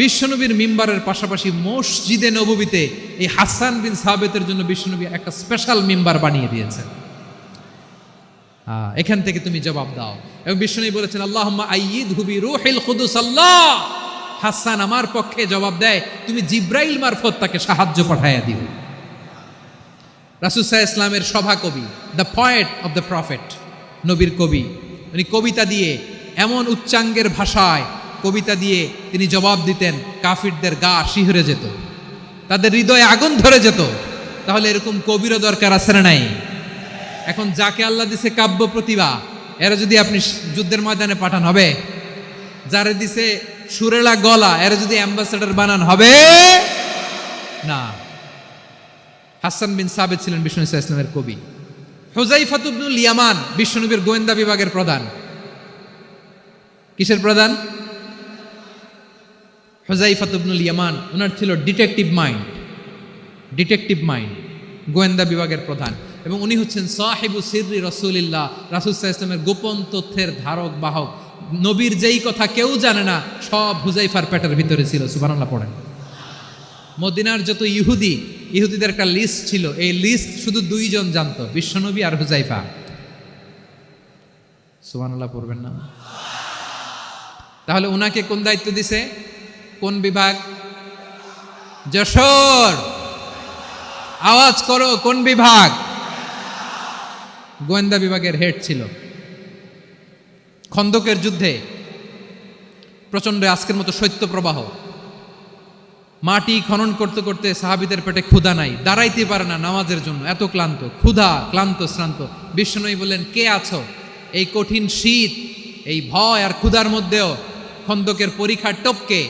বিশ্বনবীর মিম্বারের পাশাপাশি মসজিদে নববীতে এই হাসান বিন সাবিতের জন্য বিশ্বনবী একটা স্পেশাল মিম্বার বানিয়ে দিয়েছেন। এখান থেকে তুমি জবাব দাও। এবং বিশ্বনবী বলেছেন, আল্লাহুম্মা আইয়িদহু বিরূহিল কুদুস, আল্লাহ হাসান আমার পক্ষে জবাব দেয়, তুমি জিব্রাইল মারফত তাকে সাহায্য পাঠাইয়া দিও। রাসূল সাল্লাল্লাহু আলাইহি ইসলামের সভা কবি, the poet of the prophet, নবীর কবি, উনি কবিতা দিয়ে এমন উচ্চাঙ্গের ভাষায় কবিতা দিয়ে তিনি জবাব দিতেন, কাফিরদের গা শিহরে যেত, তাদের হৃদয়ে আগুন ধরে যেত। তাহলে এরকম কবিরও দরকার আছে না নাই? এখন যাকে আল্লাহ দিছে কাব্য প্রতিভা, এরা যদি আপনি যুদ্ধের ময়দানে পাঠান হবে? যারে দিছে সুরেলা গলা, এরা যদি অ্যাম্বাসেডর বানান হবে না। হাসান বিন সাবিত ছিলেন বিষ্ণু ইসলামের কবি। হুযায়ফা ইবনুল ইয়ামান বিশ্বনবীর গোয়েন্দা বিভাগের প্রধান। কিসের প্রধান? হুযায়ফা ইবনুল ইয়ামান, ওনার ছিল ডিটেকটিভ মাইন্ড, গোয়েন্দা বিভাগের প্রধান। এবং উনি হচ্ছেন সাহিবু সিররি রাসূলিল্লাহ, রাসূল সাল্লাল্লাহু আলাইহি ওয়াসাল্লামের গোপন তথ্যের ধারক বাহক। নবীর যেই কথা কেউ জানে না, সব হুযায়ফার পেটের ভিতরে ছিল। সুবহানাল্লাহ পড়েন। মদিনার যত ইহুদিদের একটা লিস্ট ছিল, এই লিস্ট শুধু দুইজন জানতো, বিশ্বনবী আর হুযায়ফা। সুবহানাল্লাহ পড়বেন না? তাহলে উনাকে কোন দায়িত্ব দিছে? কোন বিভাগ? যশোর, আওয়াজ করো, কোন বিভাগ? গোয়েন্দা বিভাগের হেড ছিল। খন্দকের যুদ্ধে প্রচন্ড আজকের মতো শৈত্য প্রবাহ, মাটি খনন করতে করতে সাহাবীদের পেটে ক্ষুধা নাই, দাঁড়াইতে পারে না নামাজের জন্য, এত ক্লান্ত, ক্লান্ত শ্রান্ত। বিশ্বনবী বললেন, কে আছো? এই কঠিন শীত, এই ভয় আর ক্ষুধার মধ্যেও খন্দকের পরীক্ষার টপকে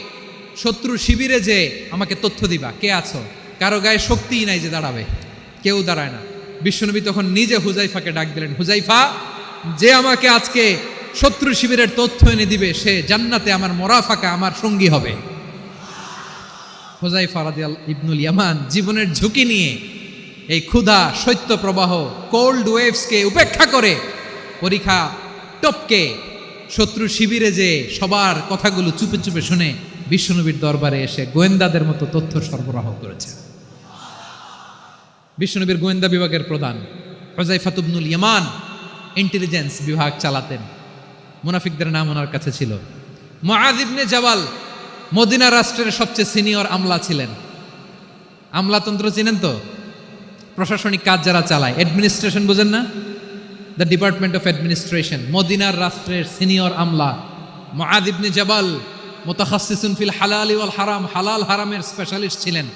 শত্রু শিবিরে যে আমাকে তথ্য দিবা, কে আছো? কারো গায়ে শক্তিই নাই যে দাঁড়াবে, কেউ দাঁড়ায় না। বিশ্বনবী তখন নিজে হুযায়ফাকে ডাক দিলেন, হুযায়ফা, যে আমাকে আজকে শত্রু শিবিরের তথ্য এনে দিবে, সে জান্নাতে আমার মোরাফাকা, আমার সঙ্গী হবে। হুযায়ফা রাদিয়াল্লাহু ইবনুল ইয়ামান জীবনের ঝুঁকি নিয়ে এই ক্ষুধা, শৈত্য প্রবাহ, কোল্ড ওয়েভসকে উপেক্ষা করে পরীক্ষা টপকে শত্রু শিবিরে যে সবার কথাগুলো চুপে চুপে শুনে বিশ্বনবীর দরবারে এসে গোয়েন্দাদের মতো তথ্য সরবরাহ করেছে। বিশ্বনবীর গোয়েন্দা বিভাগের প্রধান হুযায়ফা ইবনুল ইয়ামান ইন্টেলিজেন্স বিভাগ চালাতেন। মুনাফিকদের নাম ওনার কাছে ছিল। মুআয ইবনে জাবাল মদিনা রাষ্ট্রের সবচেয়ে সিনিয়র আমলা ছিলেন। আমলাতন্ত্র চিনেন তো? প্রশাসনিক কাজ যারা চালায়, অ্যাডমিনিস্ট্রেশন বুঝেন না? The department of administration. মদিনার রাষ্ট্রের সিনিয়র আমলা মুআয ইবনে জাবাল মুতাখাসসিসুন ফিল হালাল ওয়াল হারাম, হালাল হারামের স্পেশালিস্ট ছিলেন।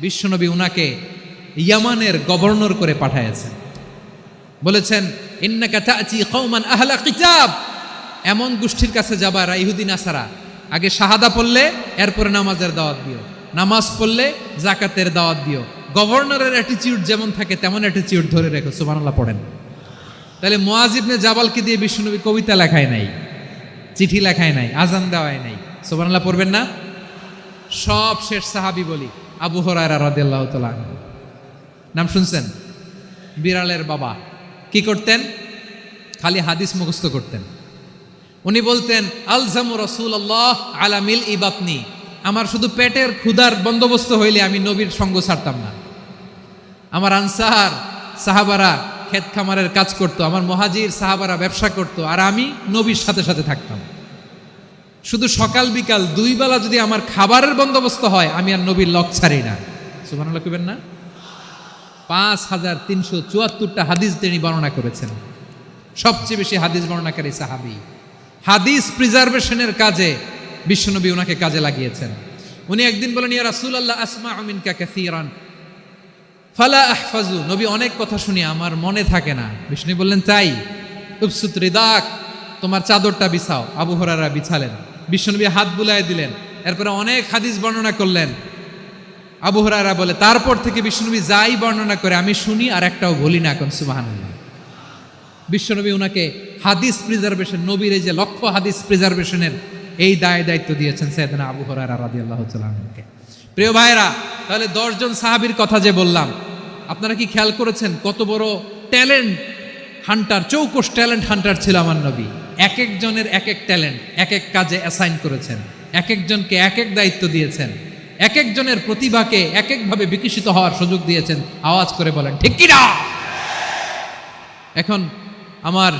বিশ্বনবী উনাকে ইয়ামানের গভর্নর করে পাঠাইছেন। বলেছেন, ইন্নাকা তা'তি কওমান আহলা কিতাব, এমন গোষ্ঠীর কাছে যাবা এরা ইহুদি নাসারা, আগে শাহাদা পড়লে এরপরে নামাজের দাওয়াত দিও, নামাজ পড়লে যাকাতের দাওয়াত দিও। গভর্নরের অ্যাটিটিউড যেমন থাকে তেমন অ্যাটিটিউড ধরে রেখো। সুবহানাল্লাহ পড়েন। তাহলে মুআয ইবনে জাবালকে দিয়ে বিশ্বনবী কবিতা লেখায় নাই, চিঠি লেখায় নাই, আজান দেওয়ায় নাই। সুবহানাল্লাহ পড়বেন না? সব শেষ সাহাবী বলি আবু হুরায়রা রাদিয়াল্লাহু তাআলা আনহু, নাম শুনছেন? বিড়ালের বাবা। কি করতেন? খালি হাদিস মুখস্থ করতেন। উনি বলতেন, আলজামু রাসূলুল্লাহ আলা মিল ইবাতনি, আমার শুধু পেটের ক্ষুধার বন্দোবস্ত হইলে আমি নবীর সঙ্গ ছাড়তাম না। আমার আনসার সাহাবারা ক্ষেত খামারের কাজ করতো, আমার মুহাজির সাহাবারা ব্যবসা করতো, আর আমি নবীর সাথে সাথে থাকতাম। শুধু সকাল বিকাল দুই বেলা যদি আমার খাবারের বন্দোবস্ত হয়, আমি আর নবীর লক ছাড়ি না। সুবহানাল্লাহ কইবেন না? 5374টা হাদিস তিনি বর্ণনা করেছেন। সবচেয়ে বেশি হাদিস বর্ণনাকারী সাহাবী। হাদিস প্রিজার্ভেশনের কাজে বিশ্বনবী ওনাকে কাজে লাগিয়েছেন। উনি একদিন বলেন, ইয়া রাসূলুল্লাহ আসমাউ মিনকা কাসীরান ফালা আহফাজু, নবী অনেক কথা শুনি আমার মনে থাকে না। বিষ্ণু বললেন, তাই? উবসুত রিদাক, তোমার চাদরটা বিছাও। আবু হুরায়রা বিছালেন, বিশ্বনবী হাত বুলায় দিলেন, এরপরে অনেক হাদিস বর্ণনা করলেন। আবু হুরায়রা বলে, তারপর থেকে বিশ্বনবী যাই বর্ণনা করে আমি শুনি আর একটাও বলি না। এখন সুবহানাল্লাহ। বিশ্বনবী ওনাকে হাদিস প্রিজার্ভেশন, নবীর এই যে লক্ষ্য হাদিস প্রিজার্ভেশনের এই দায়িত্ব দিয়েছেন সাইয়েদনা আবু হুরায়রা রাদিয়াল্লাহু তাআলা আনহুকে। প্রিয় ভাইরা, তাহলে 10 জন সাহাবীর কথা যে বললাম, আপনারা কি খেয়াল করেছেন কত বড় ট্যালেন্ট হান্টার, চৌকস ট্যালেন্ট হান্টার ছিল আমার নবী। এক একজনের এক এক ট্যালেন্ট, এক এক কাজে অ্যাসাইন করেছেন, এক একজনকে এক এক দায়িত্ব দিয়েছেন, এক একজনের প্রতিভাকে এক একভাবে বিকশিত হওয়ার সুযোগ দিয়েছেন। আওয়াজ করে বলেন ঠিক কি না? এখন আমার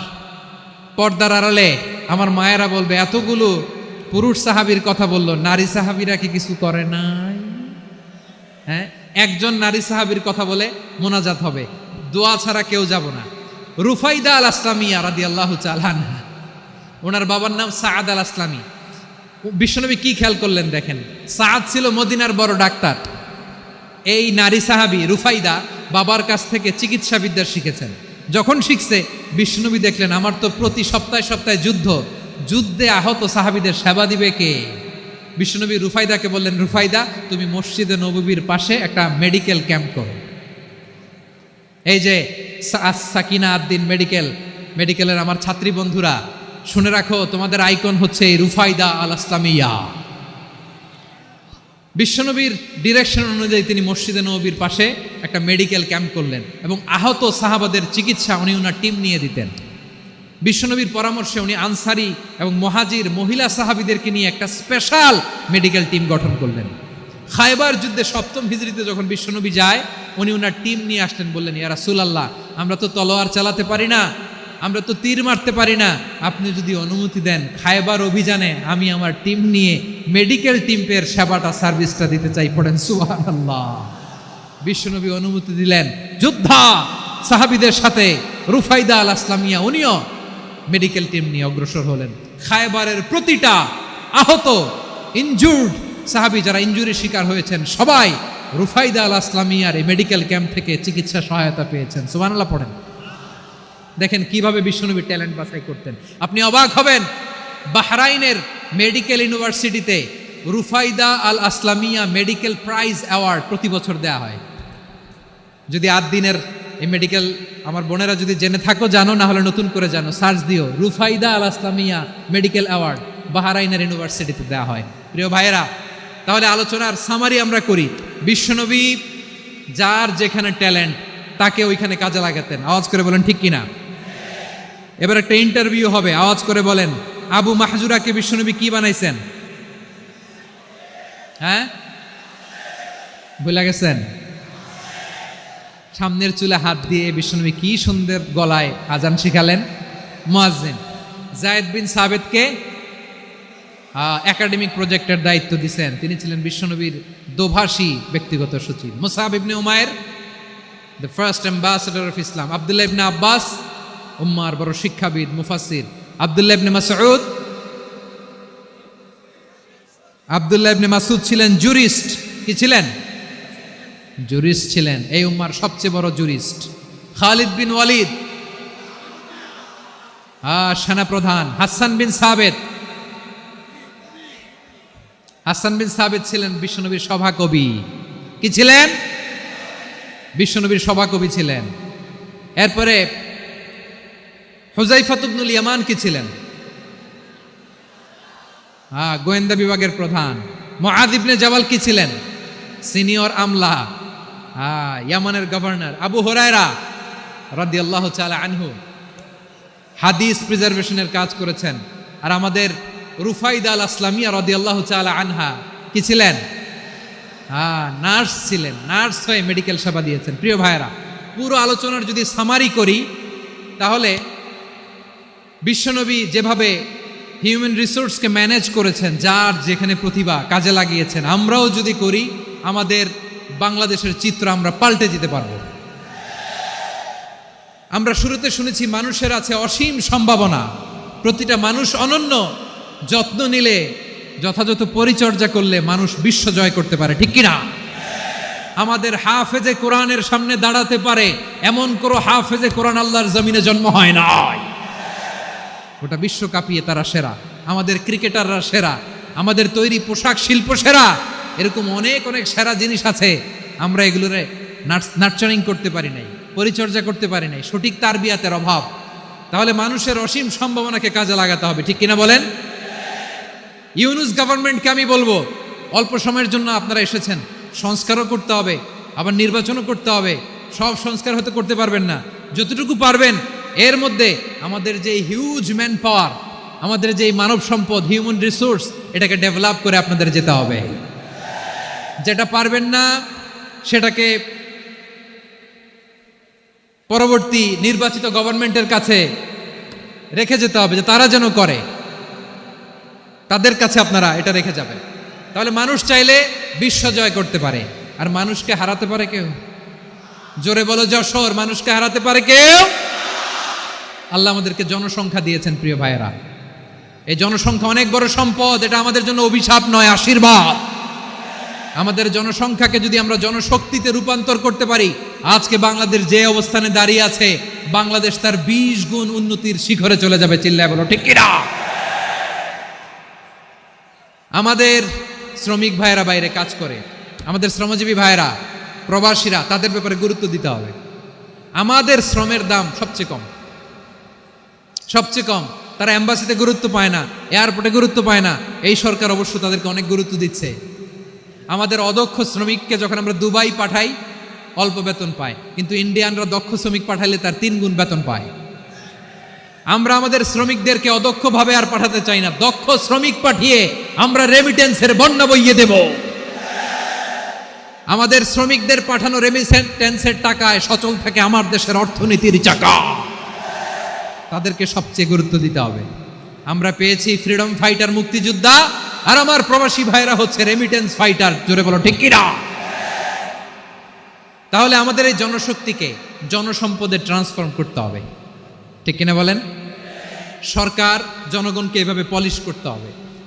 পর্দার আড়ালে আমার মায়েরা বলবে, এতগুলো পুরুষ সাহাবীর কথা বললো, নারী সাহাবীরা কি কিছু করে নাই? হ্যাঁ, একজন নারী সাহাবীর কথা বলে মোনাজাত হবে, দোয়া ছাড়া কেউ যাব না। রুফাইদা আল আসলামিয়া রাদিয়াল্লাহু তাআলা আনহা, ওনার বাবার নাম সাআদ আল আসলামি। বিশ্বনবী কি খেয়াল করলেন দেখেন, সাআদ ছিল মদিনার বড় ডাক্তার। এই নারী সাহাবী রুফাইদা বাবার কাছ থেকে চিকিৎসা বিদ্যা শিখেছেন। যখন শিখছে, বিশ্বনবী দেখলেন আমার তো প্রতি সপ্তাহে সপ্তাহে যুদ্ধে আহত সাহাবীদের সেবা দিবে কে? বিশ্বনবী রুফাইদাকে বললেন, রুফাইদা তুমি মসজিদে নববীর পাশে একটা মেডিকেল ক্যাম্প করো। এই যে সাকিনা আদ্দিন মেডিকেলের আমার ছাত্রী বন্ধুরা, শুনে রাখো, তোমাদের আইকন হচ্ছে এই রুফাইদা আল আসলামিয়া। বিশ্বনবীর ডিরেকশন অনুযায়ী তিনি মসজিদে নববীর পাশে একটা মেডিকেল ক্যাম্প করলেন এবং আহত সাহাবাদের চিকিৎসা উনি ওনার টিম নিয়ে দিতেন। বিশ্বনবীর পরামর্শে উনি আনসারি এবং মুহাজির মহিলা সাহাবীদেরকে নিয়ে একটা স্পেশাল মেডিকেল টিম গঠন করলেন। খায়বার যুদ্ধে 7ম হিজরিতে যখন বিশ্বনবী যায়, উনি ওনার টিম নিয়ে আসলেন, বললেন, ইয়া রাসূলুল্লাহ, আমরা তো তলোয়ার চালাতে পারি না, আমরা তো তীর মারতে পারি না, আপনি যদি অনুমতি দেন খায়বার অভিযানে আমি আমার টিম নিয়ে মেডিকেল টিমের সেবাটা সার্ভিসটা দিতে চাই। পড়েন সুবহানাল্লাহ। বিশ্বনবী অনুমতি দিলেন, যোদ্ধা সাহাবীদের সাথে রুফাইদা আল আসলামিয়া উনিও মেডিকেল টিম নিয়ে অগ্রসর হলেন। খায়বারের প্রতিটা আহত ইনজুর্ড সাহাবী যারা ইনজুরির শিকার হয়েছেন, সবাই রুফাইদা আল আসলামিয়ার এই মেডিকেল ক্যাম্প থেকে চিকিৎসা সহায়তা পেয়েছেন। সুবহানাল্লাহ পড়েন। দেখেন কিভাবে বিশ্বনবী ট্যালেন্ট বাছাই করতেন। আপনি অবাক হবেন, বাহরাইনের মেডিকেল ইউনিভার্সিটিতে রুফাইদা আল আসলামিয়া মেডিকেল প্রাইজ অ্যাওয়ার্ড প্রতি বছর দেয়া হয়। যদি 8 দিনের এই মেডিকেল, আমার বোনেরা যদি জেনে থাকো জানো, না হলে নতুন করে জানো, সার্চ দিও, রুফাইদা আল আসলামিয়া মেডিকেল অ্যাওয়ার্ড বাহরাইনের ইউনিভার্সিটিতে দেওয়া হয়। প্রিয় ভাইয়েরা, তাহলে আলোচনার সামারি আমরা করি। বিশ্বনবী যার যেখানে ট্যালেন্ট তাকে ওইখানে কাজে লাগাতেন। আওয়াজ করে বলেন ঠিক কিনা? এবার একটা ইন্টারভিউ হবে, আওয়াজ করে বলেন, আবু মাহজুরাকে বিশ্বনবী কি বানাইছেন? হ্যাঁ, ভুলে গেছেন? সামনের চুলে হাত দিয়ে বিশ্বনবী কি সুন্দর গলায় আজান শিখালেন। মুয়াজ্জিন। যায়েদ বিন সাবিতকে একাডেমিক প্রজেক্টের দায়িত্ব দিয়েছেন, তিনি ছিলেন বিশ্বনবীর দোভাষী ব্যক্তিগত সচিব। Musab ibn Umair, the first ambassador of Islam. Abdullah ibn Abbas, উম্মার বড় শিক্ষাবিদ মুফাসসির। আব্দুল্লাহ ইবনে মাসউদ ছিলেন জুরিস্ট। কি ছিলেন? জুরিস্ট ছিলেন, এই উম্মার সবচেয়ে বড় জুরিস্ট। খালিদ বিন ওয়ালিদ, সেনাপ্রধান। হাসান বিন সাবিত ছিলেন বিশ্বনবীর সভাকবি। কি ছিলেন? বিশ্বনবীর সভাকবি ছিলেন। এরপরে হুযায়ফা ইবনুল ইয়ামান কি ছিলেন? গোয়েন্দা বিভাগের প্রধান। মুআয ইবনে জাবাল কি ছিলেন? সিনিয়র আমলা, ইয়ামানের গভর্নর। আবু হুরায়রা রাদিয়াল্লাহু তাআলা আনহু হাদিস প্রিজার্ভেশনের কাজ করেছেন। আর আমাদের রুফাইদা আল আসলামিয়া রাদিয়াল্লাহু তাআলা আনহা কি ছিলেন? নার্স ছিলেন। নার্স হয়ে মেডিকেল সেবা দিয়েছেন। প্রিয় ভাইয়েরা, পুরো আলোচনার যদি সামারি করি, তাহলে বিশ্বনবী যেভাবে হিউম্যান রিসোর্সকে ম্যানেজ করেছেন, যার যেখানে প্রতিভা কাজে লাগিয়েছেন, আমরাও যদি করি, আমাদের বাংলাদেশের চিত্র আমরা পাল্টে দিতে পারবো। আমরা শুরুতে শুনেছি মানুষের আছে অসীম সম্ভাবনা, প্রতিটা মানুষ অনন্য, যত্ন নিলে, যথাযথ পরিচর্যা করলে মানুষ বিশ্ব জয় করতে পারে। ঠিক কিনা? আমাদের হাফেজে কোরআনের সামনে দাঁড়াতে পারে এমন কোনো হাফেজে কোরআন আল্লাহর জমিনে জন্ম হয় না। গোটা বিশ্ব কাঁপিয়ে তারা সেরা। আমাদের ক্রিকেটাররা সেরা, আমাদের তৈরি পোশাক শিল্প সেরা। এরকম অনেক অনেক সেরা জিনিস আছে, আমরা এগুলোরে নার্চারিং করতে পারি নাই, পরিচর্যা করতে পারি নাই, সঠিক তারবিয়াতের অভাব। তাহলে মানুষের অসীম সম্ভাবনাকে কাজে লাগাতে হবে। ঠিক কিনা বলেন? ইউনুস গভর্নমেন্টকে আমি বলবো, অল্প সময়ের জন্য আপনারা এসেছেন, সংস্কারও করতে হবে, আবার নির্বাচনও করতে হবে। সব সংস্কার হয়তো করতে পারবেন না, যতটুকু পারবেন এর মধ্যে আমাদের যে হিউজ ম্যান পাওয়ার, আমাদের যে মানব সম্পদ, হিউম্যান রিসোর্স, এটাকে ডেভেলপ করে আপনাদের যেতে হবে। যেটা পারবেন না সেটাকে পরবর্তী নির্বাচিত গভর্নমেন্টের কাছে রেখে যেতে হবে, যে তারা যেন করে, তাদের কাছে আপনারা এটা রেখে যাবেন। তাহলে মানুষ চাইলে বিশ্ব জয় করতে পারে, আর মানুষকে হারাতে পারে কেউ? জোরে বলো যশোর, মানুষকে হারাতে পারে কেউ? আল্লাহ আমাদেরকে জনসংখ্যা দিয়েছেন প্রিয় ভাইয়েরা। এই জনসংখ্যা অনেক বড় সম্পদ, এটা আমাদের জন্য অভিশাপ নয়, আশীর্বাদ। আমাদের জনসংখ্যাকে যদি আমরা জনশক্তিতে রূপান্তর করতে পারি, আজকে বাংলাদেশ যে অবস্থানে দাঁড়িয়ে আছে, বাংলাদেশ তার 20 গুণ উন্নতির শিখরে চলে যাবে। চিল্লায় বলো ঠিক কিনা? আমাদের শ্রমিক ভাইয়েরা বাইরে কাজ করে, আমাদের শ্রমজীবী ভাইয়েরা, প্রবাসীরা, তাদের ব্যাপারে গুরুত্ব দিতে হবে। আমাদের শ্রমের দাম সবচেয়ে কম, সবচেয়ে কম। তারা এম্বাসিতে গুরুত্ব পায় না, এয়ারপোর্টে গুরুত্ব পায় না। এই সরকার অবশ্য তাদেরকে অনেক গুরুত্ব দিচ্ছে। আমাদের অদক্ষ শ্রমিককে যখন আমরা দুবাই পাঠাই, অল্প বেতন পায়, কিন্তু ইন্ডিয়ানরা দক্ষ শ্রমিক পাঠাইলে তার 3 গুণ বেতন পায়। আমরা আমাদের শ্রমিকদেরকে অদক্ষভাবে আর পাঠাতে চাই না, দক্ষ শ্রমিক পাঠিয়ে আমরা রেমিটেন্সের বন্যা বইয়ে দেব। আমাদের শ্রমিকদের পাঠানো রেমিটেন্সের টাকায় সচল থাকে আমার দেশের অর্থনীতির চাকা। তাদেরকে সবচেয়ে গুরুত্ব দিতে হবে। আমরা পেয়েছি ফ্রিডম ফাইটার, মুক্তিযোদ্ধা, আর আমার প্রবাসী ভাইরা হচ্ছে রেমিটেন্স ফাইটার। জোরে বলো ঠিক কিনা? তাহলে আমাদের এই জনশক্তিকে জনসম্পদে ট্রান্সফর্ম করতে হবে, ঠিক কিনা বলেন? সরকার জনগণকে এভাবে পলিশ করতে হবে।